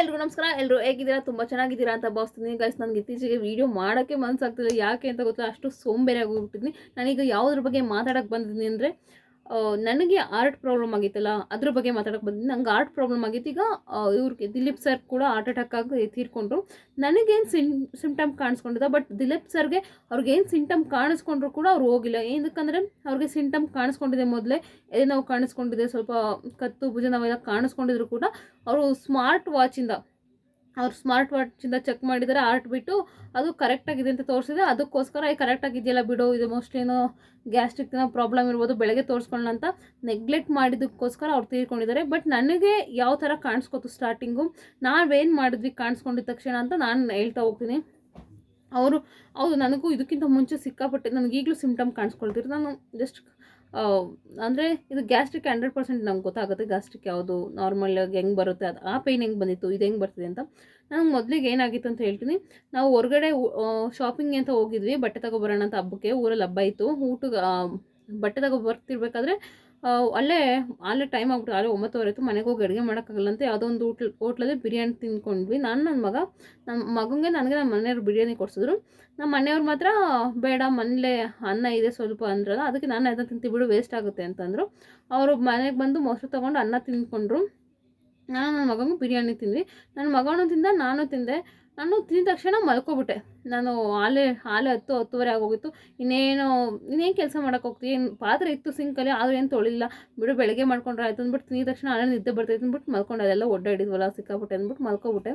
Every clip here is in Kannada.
ಎಲ್ರಿಗೂ ನಮಸ್ಕಾರ. ಎಲ್ಲರೂ ಹೇಗಿದ್ದೀರಾ? ತುಂಬ ಚೆನ್ನಾಗಿದ್ದೀರಾ ಅಂತ ಭಾವಿಸ್ತೀನಿ ಗೈಸ್. ನನಗೆ ಇತ್ತೀಚೆಗೆ ವೀಡಿಯೋ ಮಾಡೋಕ್ಕೆ ಮನಸ್ಸಾಗ್ತಿಲ್ಲ, ಯಾಕೆ ಅಂತ ಗೊತ್ತಿಲ್ಲ. ಅಷ್ಟು ಸೋಂಬೇರಿ ಆಗೋಗ್ಬಿಟ್ಟಿದ್ದೀನಿ. ನಾನೀಗ ಯಾವುದ್ರ ಬಗ್ಗೆ ಮಾತಾಡೋಕ್ಕೆ ಬಂದಿದ್ದೀನಿ ಅಂದರೆ, ನನಗೆ ಆರ್ಟ್ ಪ್ರಾಬ್ಲಮ್ ಆಗಿತ್ತಲ್ಲ, ಅದ್ರ ಬಗ್ಗೆ ಮಾತಾಡೋಕ್ಕೆ ಬಂದಿದ್ದೀನಿ. ನಂಗೆ ಆರ್ಟ್ ಪ್ರಾಬ್ಲಮ್ ಆಗಿತ್ತು. ಈಗ ಇವ್ರಿಗೆ ದಿಲೀಪ್ ಸರ್ ಕೂಡ ಹಾರ್ಟ್ ಅಟ್ಯಾಕ್ ಆಗಿ ತೀರ್ಕೊಂಡ್ರು. ನನಗೇನು ಸಿಂಪ್ಟಮ್ ಕಾಣಿಸ್ಕೊಂಡಿದ್ದ, ಬಟ್ ದಿಲೀಪ್ ಸರ್ಗೆ ಅವ್ರಿಗೇನು ಸಿಂಟಮ್ ಕಾಣಿಸ್ಕೊಂಡ್ರು ಕೂಡ ಅವ್ರು ಹೋಗಿಲ್ಲ. ಏನಕ್ಕಂದರೆ ಅವ್ರಿಗೆ ಸಿಂಟಮ್ ಕಾಣಿಸ್ಕೊಂಡಿದೆ, ಮೊದಲೇ ಎದೆ ನೋವು ಕಾಣಿಸ್ಕೊಂಡಿದೆ, ಸ್ವಲ್ಪ ಕತ್ತು ಭುಜ ನಾವೆಲ್ಲ ಕಾಣಿಸ್ಕೊಂಡಿದ್ರು ಕೂಡ ಅವರು ಸ್ಮಾರ್ಟ್ ವಾಚಿಂದ ಚೆಕ್ ಮಾಡಿದರೆ ಹಾರ್ಟ್ ಬಿಟ್ಟು ಅದು ಕರೆಕ್ಟಾಗಿದೆ ಅಂತ ತೋರಿಸಿದೆ. ಅದಕ್ಕೋಸ್ಕರ ಕರೆಕ್ಟಾಗಿದೆಯಲ್ಲ ಬಿಡು, ಇದು ಮೋಸ್ಟ್ಲಿ ಏನೋ ಗ್ಯಾಸ್ಟ್ರಿಕ್ ಪ್ರಾಬ್ಲಮ್ ಇರ್ಬೋದು, ಬೆಳಗ್ಗೆ ತೋರಿಸ್ಕೊಳ್ಳೋಣ ಅಂತ ನೆಗ್ಲೆಕ್ಟ್ ಮಾಡಿದ್ದಕ್ಕೋಸ್ಕರ ಅವ್ರು ತೀರ್ಕೊಂಡಿದ್ದಾರೆ. ಬಟ್ ನನಗೆ ಯಾವ ಥರ ಕಾಣಿಸ್ಕೊತು ಸ್ಟಾರ್ಟಿಂಗು, ನಾವೇನು ಮಾಡಿದ್ವಿ ಕಾಣಿಸ್ಕೊಂಡಿದ್ದ ತಕ್ಷಣ ಅಂತ ನಾನು ಹೇಳ್ತಾ ಹೋಗ್ತೀನಿ. ಹೌದು, ನನಗೂ ಇದಕ್ಕಿಂತ ಮುಂಚೆ ಸಿಕ್ಕಾಪಟ್ಟೆ ನನಗೀಗಲೂ ಸಿಂಪ್ಟಮ್ ಕಾಣಿಸ್ಕೊಳ್ತಿದ್ರು. ನಾನು ಜಸ್ಟ್ ಅಂದರೆ ಇದು ಗ್ಯಾಸ್ಟ್ರಿಕ್ 100% ನಂಗೆ ಗೊತ್ತಾಗುತ್ತೆ. ಗ್ಯಾಸ್ಟ್ರಿಕ್ ಯಾವುದು ನಾರ್ಮಲಾಗಿ ಹೆಂಗೆ ಬರುತ್ತೆ, ಅದು ಆ ಪೇಯ್ನ್ ಹೆಂಗೆ ಬಂದಿತ್ತು, ಇದು ಹೆಂಗೆ ಬರ್ತಿದೆ ಅಂತ. ನನಗೆ ಮೊದಲಿಗೆ ಏನಾಗಿತ್ತು ಅಂತ ಹೇಳ್ತೀನಿ. ನಾವು ಹೊರಗಡೆ ಶಾಪಿಂಗ್ ಅಂತ ಹೋಗಿದ್ವಿ, ಬಟ್ಟೆ ತಗೊಬರೋಣ ಅಂತ. ಹಬ್ಬಕ್ಕೆ ಊರಲ್ಲಿ ಹಬ್ಬ ಇತ್ತು. ಊಟಕ್ಕೆ ಬಟ್ಟೆ ಬರ್ತಿರ್ಬೇಕಾದ್ರೆ ಅಲ್ಲೇ ಟೈಮ್ ಆಗ್ಬಿಟ್ಟು, 9:30 ಇತ್ತು. ಮನೆಗೆ ಹೋಗಿ ಅಡುಗೆ ಮಾಡೋಕ್ಕಾಗಲ್ಲಂತೆ ಯಾವುದೋ ಒಂದು ಹೋಟ್ಲಲ್ಲಿ ಬಿರಿಯಾನಿ ತಿಂದ್ಕೊಂಡ್ವಿ. ನನ್ನ ಮಗನಿಗೆ ನನಗೆ ನಮ್ಮ ಮನೆಯವ್ರು ಬಿರಿಯಾನಿ ಕೊಡಿಸಿದ್ರು. ನಮ್ಮ ಮನೆಯವ್ರು ಮಾತ್ರ ಬೇಡ, ಮನೇಲೇ ಅನ್ನ ಇದೆ ಸ್ವಲ್ಪ ಅಂದ್ರಲ್ಲ, ಅದಕ್ಕೆ ನಾನು ಅದನ್ನು ತಿಂತೀವಿ ಬಿಡು, ವೇಸ್ಟ್ ಆಗುತ್ತೆ ಅಂತಂದರು. ಅವರು ಮನೆಗೆ ಬಂದು ಮೊಸರು ತೊಗೊಂಡು ಅನ್ನ ತಿಂದ್ಕೊಂಡ್ರು. ನಾನು ನನ್ನ ಮಗನಿಗೆ ಬಿರಿಯಾನಿ ತಿಂದ್ವಿ. ನನ್ನ ಮಗನೂ ತಿಂದ, ನಾನು ತಿಂದೆ. ನಾನು ತಿಂದ ತಕ್ಷಣ ಮಲ್ಕೊಬಿಟ್ಟೆ. ನಾನು ಆಲೇ 10:10:30 ಆಗೋಗಿತ್ತು. ಇನ್ನೇನು ಕೆಲಸ ಮಾಡೋಕ್ಕೆ ಹೋಗ್ತೀವಿ, ಪಾತ್ರೆ ಇತ್ತು ಸಿಂಕಲ್ಲಿ, ಆದರೂ ಏನು ತೊಳಿಲ್ಲ ಬಿಡು, ಬೆಳಗ್ಗೆ ಮಾಡ್ಕೊಂಡ್ರೆ ಆಯಿತು ಅಂದ್ಬಿಟ್ಟು ತಿಂದ ತಕ್ಷಣ ನಿದ್ದೆ ಬರ್ತೈತೆ ಅಂದ್ಬಿಟ್ಟು ಮಲ್ಕೊಂಡು, ಅದೆಲ್ಲ ಒಡ್ಡಾಡಿದ್ವಲ್ಲ ಸಿಕ್ಕಾಪಟ್ಟೆ ಅಂದ್ಬಿಟ್ಟು ಮಲ್ಕೊಬಿಟ್ಟೆ.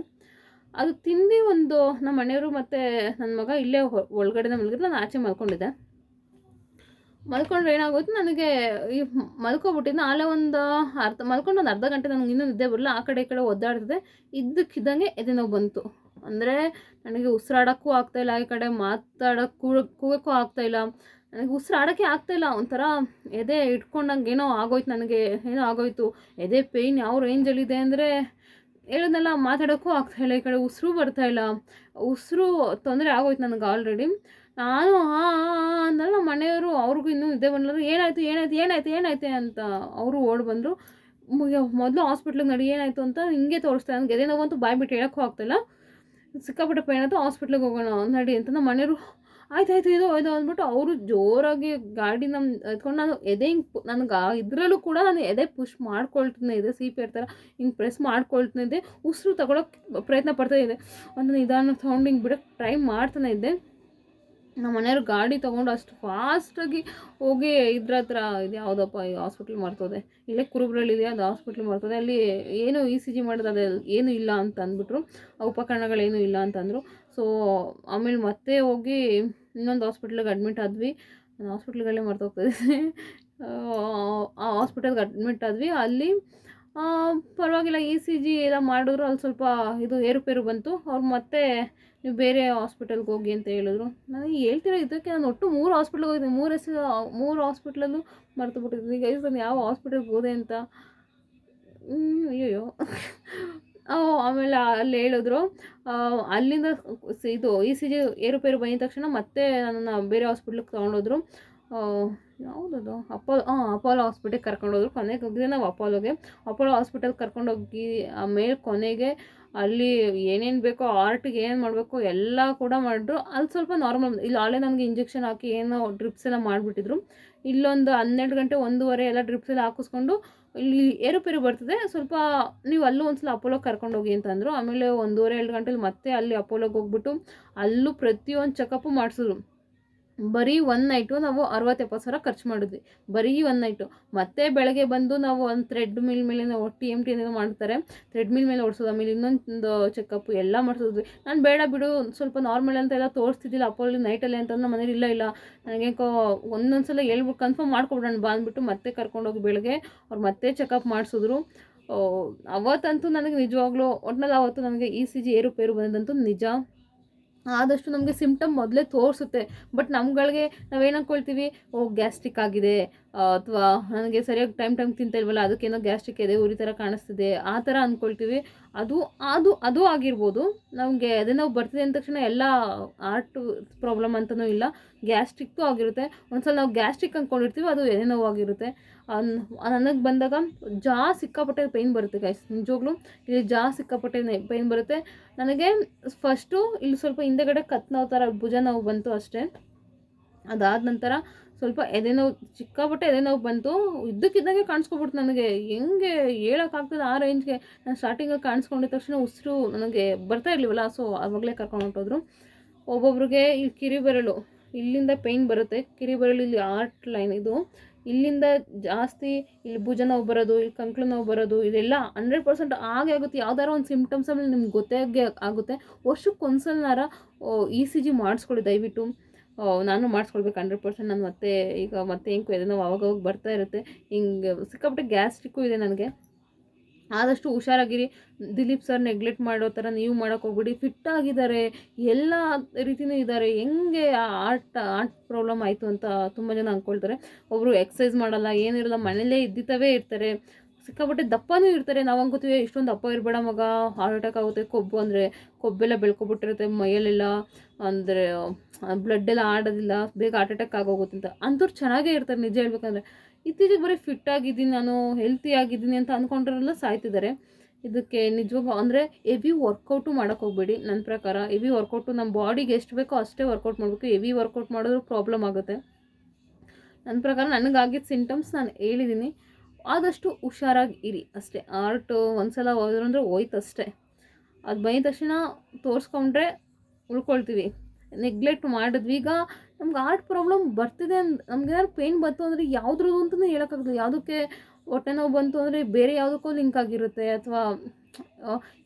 ಅದು ತಿಂದು ನಮ್ಮ ಮನೆಯವರು ಮತ್ತು ನನ್ನ ಮಗ ಇಲ್ಲೇ ಒಳಗಡೆ ಮಲಗಿದ್ರು, ನಾನು ಆಚೆ ಮಲ್ಕೊಂಡಿದ್ದೆ. ಮಲ್ಕೊಂಡ್ರೆ ಏನಾಗೋಯ್ತು, ನನಗೆ ಈ ಮಲ್ಕೊಬಿಟ್ಟಿದ್ದು ಒಂದು ಅರ್ಧ ಗಂಟೆ ನನಗೆ ಇನ್ನೂ ನಿದ್ದೆ ಬರಲ್ಲ. ಆ ಕಡೆ ಈ ಕಡೆ ಒದ್ದಾಡ್ತಿದೆ. ಇದ್ದಕ್ಕಿದ್ದಂಗೆ ಎದೆ ನೋವು ಬಂತು. ಅಂದರೆ ನನಗೆ ಉಸಿರಾಡೋಕ್ಕೂ ಆಗ್ತಾಯಿಲ್ಲ, ಈ ಕಡೆ ಕೂಗೋಕ್ಕೂ ಆಗ್ತಾಯಿಲ್ಲ. ನನಗೆ ಉಸಿರಾಡೋಕ್ಕೆ ಆಗ್ತಾಯಿಲ್ಲ. ಒಂಥರ ಎದೆ ಇಟ್ಕೊಂಡಂಗೆ ಏನೋ ಆಗೋಯ್ತು. ಎದೆ ಪೇಯ್ನ್ ಯಾವ ರೇಂಜಲ್ಲಿದೆ ಅಂದರೆ ಹೇಳಿದ್ನಲ್ಲ, ಮಾತಾಡೋಕ್ಕೂ ಆಗ್ತಾಯಿಲ್ಲ. ಈ ಕಡೆ ಉಸಿರು ಬರ್ತಾಯಿಲ್ಲ. ಉಸಿರು ತೊಂದರೆ ಆಗೋಯ್ತು ನನಗೆ ಆಲ್ರೆಡಿ. ನಾನು ಅಂದ್ರೆ ನಮ್ಮ ಮನೆಯವರು, ಅವ್ರಿಗೂ ಇನ್ನೂ ನಿದ್ದೆ ಬಂದಿಲ್ಲ. ಏನಾಯ್ತು ಅಂತ ಅವರು ಓಡಿ ಬಂದರು. ಮೊದಲು ಹಾಸ್ಪಿಟ್ಲಿಗೆ ನಡಿ, ಏನಾಯಿತು ಅಂತ ಹಿಂಗೆ ತೋರಿಸ್ತಾರೆ. ನನಗೆ ಎದೆ ನೋವಂತೂ ಬಾಯಿ ಬಿಟ್ಟು ಹೇಳೋಕ್ಕೂ ಆಗ್ತಾಯಿಲ್ಲ. ಸಿಕ್ಕಾಪಟ್ಟೆ ಪೇನ್ ಆಯಿತು, ಹಾಸ್ಪಿಟ್ಲಿಗೆ ಹೋಗೋಣ ನಡಿ ಅಂತ. ನಮ್ಮ ಮನೆಯವರು ಆಯ್ತಾಯ್ತು ಇದು ಅಂದ್ಬಿಟ್ಟು ಅವರು ಜೋರಾಗಿ ಗಾಡಿ ಎತ್ಕೊಂಡು, ನಾನು ಎದೆ ಹಿಂಗೆ ನನಗೆ ಇದರಲ್ಲೂ ಕೂಡ ನಾನು ಎದೆ ಪುಷ್ ಮಾಡ್ಕೊಳ್ತಾನೆ ಇದೆ, CPR ಥರ ಹಿಂಗೆ ಪ್ರೆಸ್ ಮಾಡ್ಕೊಳ್ತಾನೆ ಇದ್ದೆ. ಉಸಿರು ತಗೊಳ್ಳೋಕ್ಕೆ ಪ್ರಯತ್ನ ಪಡ್ತಾ ಇದೆ. ಒಂದು ನಿಧಾನ ಸೌಂಡ್ ಹಿಂಗೆ ಬಿಡೋಕ್ಕೆ ಟ್ರೈ ಮಾಡ್ತಾನೆ ಇದ್ದೆ. ನಮ್ಮ ಮನೆಯವ್ರು ಗಾಡಿ ತೊಗೊಂಡು ಅಷ್ಟು ಫಾಸ್ಟಾಗಿ ಹೋಗಿ ಇದ್ರ ಹತ್ರ, ಇದು ಯಾವುದಪ್ಪ ಈ ಹಾಸ್ಪಿಟ್ಲ್ ಮರ್ತೋದೆ, ಇಲ್ಲೇ ಕುರುಬ್ರಳ್ಳಿದೆ, ಅದು ಹಾಸ್ಪಿಟ್ಲ್ ಮರ್ತೋದೆ, ಅಲ್ಲಿ ಏನು ECG ಮಾಡೋದು ಅದು ಏನೂ ಇಲ್ಲ ಅಂತ ಅಂದ್ಬಿಟ್ರು, ಉಪಕರಣಗಳೇನೂ ಇಲ್ಲ ಅಂತಂದರು. ಸೊ ಆಮೇಲೆ ಮತ್ತೆ ಹೋಗಿ ಇನ್ನೊಂದು ಹಾಸ್ಪಿಟ್ಲಿಗೆ ಅಡ್ಮಿಟ್ ಆದ್ವಿ. ನಾನು ಹಾಸ್ಪಿಟ್ಲ್ಗಳೇ ಮರ್ತೋಗ್ತಾಯಿದ್ದೀನಿ. ಆ ಹಾಸ್ಪಿಟಲ್ಗೆ ಅಡ್ಮಿಟ್ ಆದ್ವಿ. ಅಲ್ಲಿ ಪರವಾಗಿಲ್ಲ, ECG ಎಲ್ಲ ಮಾಡಿದ್ರು. ಅಲ್ಲಿ ಸ್ವಲ್ಪ ಇದು ಏರುಪೇರು ಬಂತು. ಅವ್ರು ಮತ್ತೆ ನೀವು ಬೇರೆ ಹಾಸ್ಪಿಟಲ್ಗೆ ಹೋಗಿ ಅಂತ ಹೇಳಿದ್ರು. ನನಗೆ ಹೇಳ್ತಿರೋ ಇದಕ್ಕೆ ನಾನು ಒಟ್ಟು 3 ಹಾಸ್ಪಿಟ್ಲಿಗೆ ಹೋಗಿದ್ದೀನಿ. 3 ಹಾಸ್ಪಿಟ್ಲಲ್ಲೂ ಮರೆತು ಬಿಟ್ಟಿದ್ದೀನಿ ಗೈಸ್, ನಾನು ಯಾವ ಹಾಸ್ಪಿಟಲ್ಗೆ ಹೋದೆ ಅಂತ. ಅಯ್ಯೋ ಆಮೇಲೆ ಅಲ್ಲಿ ಹೇಳಿದ್ರು, ಅಲ್ಲಿಂದ ಇದು ECG ಏರುಪೇರು ಬಂದಿದ ತಕ್ಷಣ ಮತ್ತೆ ನನ್ನನ್ನು ಬೇರೆ ಹಾಸ್ಪಿಟ್ಲಿಗೆ ತೊಗೊಂಡೋದ್ರು. ಯಾವುದದು ಅಪೋಲೋ ಹಾಸ್ಪಿಟಲ್ಗೆ ಕರ್ಕೊಂಡೋದ್ರು. ಕೊನೆಗೆ ಹೋಗಿದ್ದೆ ನಾವು ಅಪೋಲೋ ಹಾಸ್ಪಿಟಲ್ಗೆ ಕರ್ಕೊಂಡೋಗಿ ಆಮೇಲೆ ಕೊನೆಗೆ ಅಲ್ಲಿ ಏನೇನು ಬೇಕೋ, ಆರ್ಟಿಗೆ ಏನು ಮಾಡಬೇಕು ಎಲ್ಲ ಕೂಡ ಮಾಡಿದ್ರು. ಅಲ್ಲಿ ಸ್ವಲ್ಪ ನಾರ್ಮಲ್, ಇಲ್ಲಿ ಆಲೇ ನನಗೆ ಇಂಜೆಕ್ಷನ್ ಹಾಕಿ ಏನೋ ಡ್ರಿಪ್ಸ್ ಎಲ್ಲ ಮಾಡಿಬಿಟ್ಟಿದ್ರು. ಇಲ್ಲೊಂದು 12 ಗಂಟೆ 1:30 ಎಲ್ಲ ಡ್ರಿಪ್ಸ್ ಎಲ್ಲ ಹಾಕಿಸ್ಕೊಂಡು, ಇಲ್ಲಿ ಏರುಪೇರು ಬರ್ತಿದೆ ಸ್ವಲ್ಪ, ನೀವು ಅಲ್ಲೂ ಒಂದ್ಸಲ ಅಪೋಲೋಗೆ ಕರ್ಕೊಂಡೋಗಿ ಅಂತಂದರು. ಆಮೇಲೆ 1:30-2 ಗಂಟೆಲಿ ಮತ್ತೆ ಅಲ್ಲಿ ಅಪೋಲೋಗೆ ಹೋಗ್ಬಿಟ್ಟು ಅಲ್ಲೂ ಪ್ರತಿಯೊಂದು ಚೆಕಪ್ಪು ಮಾಡಿಸಿದ್ರು. ಬರೀ 1 ನೈಟು ನಾವು 60-70 ಸಾವಿರ ಖರ್ಚು ಮಾಡಿದ್ವಿ, ಬರೀ 1 ನೈಟು. ಮತ್ತೆ ಬೆಳಗ್ಗೆ ಬಂದು ನಾವು ಒಂದು ಥ್ರೆಡ್ ಮಿಲ್ ಮೇಲೆ, ನಾವು TMT ಏನೇನೋ ಮಾಡ್ತಾರೆ, ಥ್ರೆಡ್ ಮಿಲ್ ಮೇಲೆ ಓಡಿಸೋದು, ಆಮೇಲೆ ಇನ್ನೊಂದು ಚೆಕಪ್ಪು ಎಲ್ಲ ಮಾಡಿಸಿದ್ವಿ. ನಾನು ಬೇಡ ಬಿಡು, ಸ್ವಲ್ಪ ನಾರ್ಮಲ್ ಅಂತ ಎಲ್ಲ ತೋರಿಸ್ತಿದ್ದಿಲ್ಲ ಅಪೋಲೋ ನೈಟಲ್ಲಿ ಅಂತ. ನಮ್ಮ ಮನೇಲಿ ಇಲ್ಲ ನನಗೆ ಒಂದೊಂದು ಸಲ ಹೇಳ್ಬಿಟ್ಟು ಕನ್ಫರ್ಮ್ ಮಾಡ್ಕೊಬಿಡೋಣ ಬಾ ಅಂದ್ಬಿಟ್ಟು ಮತ್ತೆ ಕರ್ಕೊಂಡೋಗಿ ಬೆಳಗ್ಗೆ ಅವ್ರು ಮತ್ತೆ ಚೆಕಪ್ ಮಾಡಿಸಿದ್ರು. ಅವತ್ತಂತೂ ನನಗೆ ನಿಜವಾಗ್ಲೂ ಒಟ್ನಲ್ಲಿ ಅವತ್ತು ನನಗೆ ECG ಏರುಪೇರು ಬಂದಂತೂ ನಿಜ. ಆದಷ್ಟು ನಮಗೆ ಸಿಂಪ್ಟಮ್ ಮೊದಲೇ ತೋರಿಸುತ್ತೆ, ಬಟ್ ನಮ್ಗಳಿಗೆ ನಾವೇನು ಅಂದ್ಕೊಳ್ತೀವಿ, ಗ್ಯಾಸ್ಟ್ರಿಕ್ ಆಗಿದೆ, ಅಥವಾ ನನಗೆ ಸರಿಯಾಗಿ ಟೈಮ್ ತಿಂತಾ ಇಲ್ವಲ್ಲ ಅದಕ್ಕೇನೋ ಗ್ಯಾಸ್ಟ್ರಿಕ್ ಎದೆ ಉರಿ ಥರ ಕಾಣಿಸ್ತಿದೆ ಆ ಥರ ಅಂದ್ಕೊಳ್ತೀವಿ. ಅದು ಅದು ಅದು ಆಗಿರ್ಬೋದು. ನಮಗೆ ಅದೇ ನಾವು ಬರ್ತಿದೆ ಅಂದ ತಕ್ಷಣ ಎಲ್ಲ ಹಾರ್ಟ್ ಪ್ರಾಬ್ಲಮ್ ಅಂತಲೂ ಇಲ್ಲ, ಗ್ಯಾಸ್ಟ್ರಿಕ್ಕು ಆಗಿರುತ್ತೆ. ಒಂದ್ಸಲ ನಾವು ಗ್ಯಾಸ್ಟ್ರಿಕ್ ಅಂದ್ಕೊಂಡಿರ್ತೀವಿ, ಅದು ಎದೆ ನೋವು ಆಗಿರುತ್ತೆ. ನನಗೆ ಬಂದಾಗ ಸಿಕ್ಕಾಪಟ್ಟೆ ಪೇಯ್ನ್ ಬರುತ್ತೆ ಗೈಸ್, ನಿಜವಾಗ್ಲೂ ಇಲ್ಲಿ ಸಿಕ್ಕಾಪಟ್ಟೆ ಪೇಯ್ನ್ ಬರುತ್ತೆ ನನಗೆ. ಫಸ್ಟು ಇಲ್ಲಿ ಸ್ವಲ್ಪ ಹಿಂದೆಗಡೆ ಕತ್ತು ನೋವು ಥರ ಭುಜ ನೋವು ಬಂತು ಅಷ್ಟೇ. ಅದಾದ ನಂತರ ಸ್ವಲ್ಪ ಎದೆ ನೋವು, ಸಿಕ್ಕಾಪಟ್ಟೆ ಎದೆ ನೋವು ಬಂತು. ಇದ್ದಕ್ಕಿದ್ದಂಗೆ ಕಾಣಿಸ್ಕೊಬಿಡ್ತು ನನಗೆ, ಹೆಂಗೆ ಹೇಳೋಕ್ಕಾಗ್ತದೆ ಆ ರೇಂಜ್ಗೆ. ನಾನು ಸ್ಟಾರ್ಟಿಂಗಲ್ಲಿ ಕಾಣಿಸ್ಕೊಂಡಿದ್ದ ತಕ್ಷಣ ಉಸಿರು ನನಗೆ ಬರ್ತಾ ಇರಲಿವಲ್ಲ, ಸೊ ಆವಾಗಲೇ ಕರ್ಕೊಂಡು ಹೊಂಟೋದ್ರು. ಒಬ್ಬೊಬ್ರಿಗೆ ಇಲ್ಲಿ ಕಿರಿಬೆರಳು ಇಲ್ಲಿಂದ ಪೇಯ್ನ್ ಬರುತ್ತೆ, ಕಿರಿಬೆರಳು ಇಲ್ಲಿ ಆರ್ಟ್ ಲೈನ್ ಇದು, ಇಲ್ಲಿಂದ ಜಾಸ್ತಿ ಇಲ್ಲಿ ಭುಜ ನೋವು ಬರೋದು, ಇಲ್ಲಿ ಕಂಕ್ಳು ನೋವು ಬರೋದು, ಇದೆಲ್ಲ 100% ಆಗೇ ಆಗುತ್ತೆ. ಯಾವ್ದಾರ ಒಂದು ಸಿಮ್ಟಮ್ಸ್ ಆಮೇಲೆ ನಿಮ್ಗೆ ಗೊತ್ತೇ ಆಗುತ್ತೆ. ವರ್ಷಕ್ಕೊಂದ್ಸಲನಾರ ECG ಮಾಡಿಸ್ಕೊಳ್ಳಿ ದಯವಿಟ್ಟು. ನಾನು ಮಾಡಿಸ್ಕೊಳ್ಬೇಕು 100%. ನಾನು ಮತ್ತೆ ಹೆಂಗೆ ಎದೆ ನೋವು ಅವಾಗವಾಗ ಬರ್ತಾ ಇರುತ್ತೆ. ಹಿಂಗೆ ಸಿಕ್ಕಾಪಟ್ಟೆ ಗ್ಯಾಸ್ಟ್ರಿಕ್ಕು ಇದೆ ನನಗೆ. ಆದಷ್ಟು ಹುಷಾರಾಗಿರಿ. ದಿಲೀಪ್ ಸರ್ ನೆಗ್ಲೆಕ್ಟ್ ಮಾಡೋ ಥರ ನೀವು ಮಾಡೋಕ್ಕೆ ಹೋಗ್ಬಿಡಿ. ಫಿಟ್ಟಾಗಿದ್ದಾರೆ, ಎಲ್ಲ ರೀತಿಯೂ ಇದ್ದಾರೆ. ಹೆಂಗೆ ಆರ್ಟ್ ಪ್ರಾಬ್ಲಮ್ ಆಯಿತು ಅಂತ ತುಂಬ ಜನ ಅಂದ್ಕೊಳ್ತಾರೆ. ಒಬ್ಬರು ಎಕ್ಸಸೈಸ್ ಮಾಡಲ್ಲ, ಏನಿರಲ್ಲ, ಮನೇಲೇ ಇದ್ದಿತ್ತವೇ ಇರ್ತಾರೆ, ಸಿಕ್ಕಾಪಟ್ಟೆ ದಪ್ಪನೂ ಇರ್ತಾರೆ. ನಾವು ಅನ್ಕೋತೀವಿ ಇಷ್ಟೊಂದು ದಪ್ಪ ಇರಬೇಡ ಮಗ, ಹಾರ್ಟ್ ಅಟ್ಯಾಕ್ ಆಗುತ್ತೆ. ಕೊಬ್ಬೆಲ್ಲ ಬೆಳ್ಕೊಬಿಟ್ಟಿರುತ್ತೆ ಮೈಯಲ್ಲೆಲ್ಲ, ಅಂದರೆ ಬ್ಲಡ್ ಎಲ್ಲ ಆಡೋದಿಲ್ಲ, ಬೇಗ ಹಾರ್ಟ್ ಅಟ್ಯಾಕ್ ಆಗೋಗುತ್ತೆ ಅಂತ. ಅಂಥವ್ರು ಚೆನ್ನಾಗೇ ಇರ್ತಾರೆ ನಿಜ ಹೇಳ್ಬೇಕಂದ್ರೆ. ಇತ್ತೀಚೆಗೆ ಬರೀ ಫಿಟ್ ಆಗಿದ್ದೀನಿ ನಾನು, ಹೆಲ್ತಿ ಆಗಿದ್ದೀನಿ ಅಂತ ಅಂದ್ಕೊಂಡ್ರೆಲ್ಲ ಸಾಯ್ತಿದ್ದಾರೆ. ಇದಕ್ಕೆ ನಿಜವಾಗೂ ಅಂದರೆ ಹೆವಿ ವರ್ಕೌಟು ಮಾಡೋಕ್ಕೆ ಹೋಗ್ಬೇಡಿ. ನನ್ನ ಪ್ರಕಾರ ಹೆವಿ ವರ್ಕೌಟು ನಮ್ಮ ಬಾಡಿಗೆ ಎಷ್ಟು ಬೇಕೋ ಅಷ್ಟೇ ವರ್ಕೌಟ್ ಮಾಡಬೇಕು. ಹೆವಿ ವರ್ಕೌಟ್ ಮಾಡಿದ್ರು ಪ್ರಾಬ್ಲಮ್ ಆಗುತ್ತೆ. ನನ್ನ ಪ್ರಕಾರ ನನಗಾಗಿದ್ದ ಸಿಂಟಮ್ಸ್ ನಾನು ಹೇಳಿದ್ದೀನಿ. ಆದಷ್ಟು ಹುಷಾರಾಗಿ ಇರಿ ಅಷ್ಟೇ. ಒಂದ್ಸಲ ಹೋದ್ರು ಅಂದರೆ ಹೋಯ್ತು ಅಷ್ಟೇ. ಅದು ಬಂದ ತಕ್ಷಣ ತೋರಿಸ್ಕೊಂಡ್ರೆ ಉಳ್ಕೊಳ್ತೀವಿ. ನೆಗ್ಲೆಕ್ಟ್ ಮಾಡಿದ್ವಿ. ಈಗ ನಮ್ಗೆ ಹಾರ್ಟ್ ಪ್ರಾಬ್ಲಮ್ ಬರ್ತಿದೆ ನಮ್ಗೇನಾದ್ರು ಪೇಯ್ನ್ ಬಂತು ಅಂದರೆ ಯಾವುದ್ರದ್ದು ಅಂತಲೂ ಹೇಳೋಕ್ಕಾಗಲ್ಲ. ಯಾವುದಕ್ಕೆ ಹೊಟ್ಟೆ ನೋವು ಬಂತು ಅಂದರೆ ಬೇರೆ ಯಾವುದಕ್ಕೂ ಲಿಂಕ್ ಆಗಿರುತ್ತೆ, ಅಥವಾ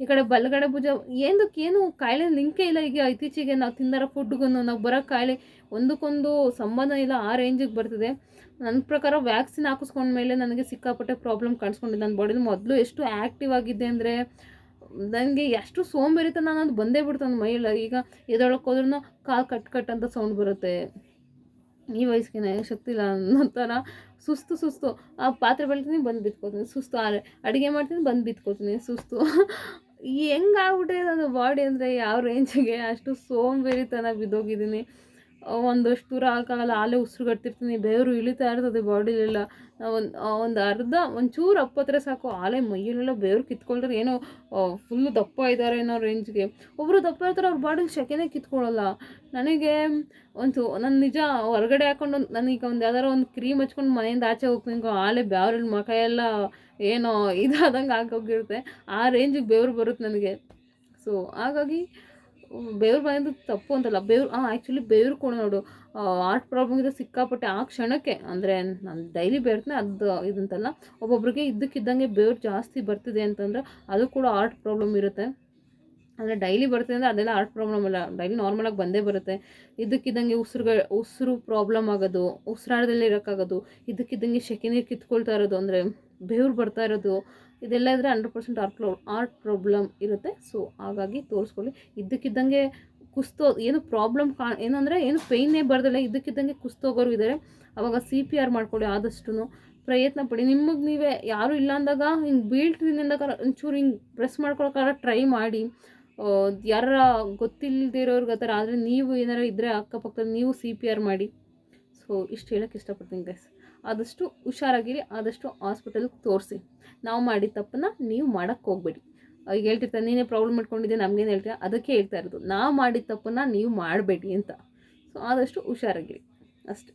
ಈ ಕಡೆ ಬಲಗಡೆ ಭುಜ ಏನು ಕಾಯಿಲೆ ಲಿಂಕೇ ಇಲ್ಲ. ಈಗ ಇತ್ತೀಚೆಗೆ ನಾವು ತಿಂದಾರ ಫುಡ್ಗೂ ನಾವು ಬರೋ ಕಾಯಿಲೆ ಒಂದಕ್ಕೊಂದು ಸಂಬಂಧ ಇಲ್ಲ, ಆ ರೇಂಜಿಗೆ ಬರ್ತಿದೆ. ನನ್ನ ಪ್ರಕಾರ ವ್ಯಾಕ್ಸಿನ್ ಹಾಕಿಸ್ಕೊಂಡ್ಮೇಲೆ ನನಗೆ ಸಿಕ್ಕಾಪಟ್ಟೆ ಪ್ರಾಬ್ಲಮ್ ಕಾಣಿಸ್ಕೊಂಡಿದ್ದೆ. ನನ್ನ ಬಾಡಿಲಿ ಮೊದಲು ಎಷ್ಟು ಆ್ಯಕ್ಟಿವ್ ಆಗಿದ್ದೆ ಅಂದರೆ ನನಗೆ ಎಷ್ಟು ಸೋಂಬೇರಿತನ ಅನ್ನೋದು ಬಂದೇ ಬಿಡ್ತು ನನ್ನ ಮೈಯಲ್ಲಿ. ಈಗ ಎದೊಳಕ್ಕೆ ಹೋದ್ರೂ ಕಾಲು ಕಟ್ ಅಂತ ಸೌಂಡ್ ಬರುತ್ತೆ. ಈ ವಯಸ್ಸಿಗೆ ಶಕ್ತಿ ಇಲ್ಲ ಅನ್ನೋ ಥರ ಸುಸ್ತು. ಆ ಪಾತ್ರೆ ಬೆಳ್ತೀನಿ ಬಂದು ಬಿತ್ಕೋತೀನಿ ಸುಸ್ತು, ಅಡುಗೆ ಮಾಡ್ತೀನಿ ಬಂದು ಬಿತ್ಕೋತೀನಿ ಸುಸ್ತು. ಹೆಂಗಾಗ್ಬಿಟ್ಟಿದೆ ನನ್ನ ಬಾಡಿ ಅಂದರೆ ಯಾವ ರೇಂಜಿಗೆ, ಅಷ್ಟು ಸೋಂಬೇರಿತನ ಬಿದ್ದೋಗಿದ್ದೀನಿ. ಒಂದಷ್ಟು ದೂರ ಹಾಕಾಗಲ್ಲ, ಆಲೇ ಉಸಿರುಗಟ್ತಿರ್ತೀನಿ, ಬೆವರು ಇಳಿತಾ ಇರ್ತದೆ ಬಾಡಿಲೆಲ್ಲ. ಒಂಚೂರು ಅಪ್ಪತ್ತರೆ ಸಾಕು, ಆಲೇ ಮೈಯಲ್ಲೆಲ್ಲ ಬೆವರು ಕಿತ್ಕೊಳ್ತಾರೆ. ಏನೋ ಫುಲ್ಲು ದಪ್ಪ ಇದ್ದಾರೆ ಅನ್ನೋ ರೇಂಜ್ಗೆ. ಒಬ್ಬರು ದಪ್ಪ ಇರ್ತಾರೆ, ಅವ್ರ ಬಾಡಿಲಿ ಸೆಕೆನೇ ಕಿತ್ಕೊಳ್ಳಲ್ಲ. ನನಗೆ ನಾನು ನಿಜ ಹೊರಗಡೆ ಹಾಕ್ಕೊಂಡು ನಾನೀಗ ಯಾವ್ದಾರ ಒಂದು ಕ್ರೀಮ್ ಹಚ್ಕೊಂಡು ಮನೆಯಿಂದ ಆಚೆ ಹೋಗ್ತೀನಿ, ಆಲೇ ಬೆವರಲ್ಲಿ ಮುಖ ಎಲ್ಲ ಏನೋ ಇದಾದಂಗೆ ಆಗೋಗಿರುತ್ತೆ. ಆ ರೇಂಜಿಗೆ ಬೆವರು ಬರುತ್ತೆ ನನಗೆ. ಸೊ ಹಾಗಾಗಿ ಬೆವ್ರು ಬಂದು ತಪ್ಪು ಅಂತಲ್ಲ, ಆ್ಯಕ್ಚುಲಿ ಬೆವ್ರು ಕೂಡ ನೋಡು, ಹಾರ್ಟ್ ಪ್ರಾಬ್ಲಮ್ ಇದೆ ಸಿಕ್ಕಾಪಟ್ಟೆ ಆ ಕ್ಷಣಕ್ಕೆ. ಅಂದರೆ ನಾನು ಡೈಲಿ ಬೇರ್ತೀನಿ ಅದು ಇದಂತಲ್ಲ, ಒಬ್ಬೊಬ್ರಿಗೆ ಇದ್ದಕ್ಕಿದ್ದಂಗೆ ಬೆವ್ರು ಜಾಸ್ತಿ ಬರ್ತಿದೆ ಅಂತಂದರೆ ಅದು ಕೂಡ ಹಾರ್ಟ್ ಪ್ರಾಬ್ಲಮ್ ಇರುತ್ತೆ. ಅಂದರೆ ಡೈಲಿ ಬರ್ತಿದೆ ಅಂದರೆ ಅದೆಲ್ಲ ಹಾರ್ಟ್ ಪ್ರಾಬ್ಲಮ್ ಅಲ್ಲ, ಡೈಲಿ ನಾರ್ಮಲಾಗಿ ಬಂದೇ ಬರುತ್ತೆ. ಇದ್ದಕ್ಕಿದ್ದಂಗೆ ಉಸಿರು ಪ್ರಾಬ್ಲಮ್ ಆಗೋದು, ಉಸಿರಾಡದಲ್ಲೇ ಇರೋಕ್ಕಾಗೋದು, ಇದ್ದಕ್ಕಿದ್ದಂಗೆ ಸೆಕೆ ನೀರು ಕಿತ್ಕೊಳ್ತಾ ಇರೋದು, ಅಂದರೆ ಬೆವ್ರು ಬರ್ತಾ ಇರೋದು, ಇದೆಲ್ಲ ಇದ್ದರೆ 100% ಹಾರ್ಟ್ ಪ್ರಾಬ್ಲಮ್ ಇರುತ್ತೆ. ಸೊ ಹಾಗಾಗಿ ತೋರಿಸ್ಕೊಳ್ಳಿ. ಇದ್ದಕ್ಕಿದ್ದಂಗೆ ಏನು ಪ್ರಾಬ್ಲಮ್ ಏನಂದರೆ ಏನು ಪೇಯ್ನೇ ಬರ್ದಲ್ಲ ಇದ್ದಕ್ಕಿದ್ದಂಗೆ ಕುಸ್ತೋಗೋರು ಇದ್ದಾರೆ, ಆವಾಗ CPR ಮಾಡ್ಕೊಳ್ಳಿ. ಆದಷ್ಟು ಪ್ರಯತ್ನ ಪಡಿ. ನಿಮಗೆ ನೀವೇ ಯಾರೂ ಇಲ್ಲ ಅಂದಾಗ ಹಿಂಗೆ ಬೀಳ್ತೀನಿ ಅಂದಾಗ ಒಂಚೂರು ಹಿಂಗೆ ಪ್ರೆಸ್ ಮಾಡ್ಕೊಳಕ್ಕಾರ ಟ್ರೈ ಮಾಡಿ. ಯಾರ ಗೊತ್ತಿಲ್ಲದೆ ಇರೋರ್ಗೆ ಆ ಥರ ಆದರೆ ನೀವು ಏನಾರು ಇದ್ದರೆ ಅಕ್ಕಪಕ್ಕದಲ್ಲಿ ನೀವು CPR ಮಾಡಿ. ಸೊ ಇಷ್ಟು ಹೇಳೋಕ್ಕೆ ಇಷ್ಟಪಡ್ತೀನಿ ಗೈಸ್. ಆದಷ್ಟು ಹುಷಾರಾಗಿರಿ, ಆದಷ್ಟು ಹಾಸ್ಪಿಟಲ್ಗೆ ತೋರಿಸಿ. ನಾವು ಮಾಡಿದ ತಪ್ಪನ್ನು ನೀವು ಮಾಡೋಕ್ಕೆ ಹೋಗ್ಬೇಡಿ. ಈಗ ಹೇಳ್ತಿರ್ತಾರೆ ನೀನೇ ಪ್ರಾಬ್ಲಮ್ ಮಾಡ್ಕೊಂಡಿದ್ದೆ ನಮಗೇನು ಹೇಳ್ತೀರಾ, ಅದಕ್ಕೆ ಹೇಳ್ತಾ ಇರೋದು ನಾವು ಮಾಡಿದ ತಪ್ಪನ್ನು ನೀವು ಮಾಡಬೇಡಿ ಅಂತ. ಸೊ ಆದಷ್ಟು ಹುಷಾರಾಗಿರಿ ಅಷ್ಟೇ.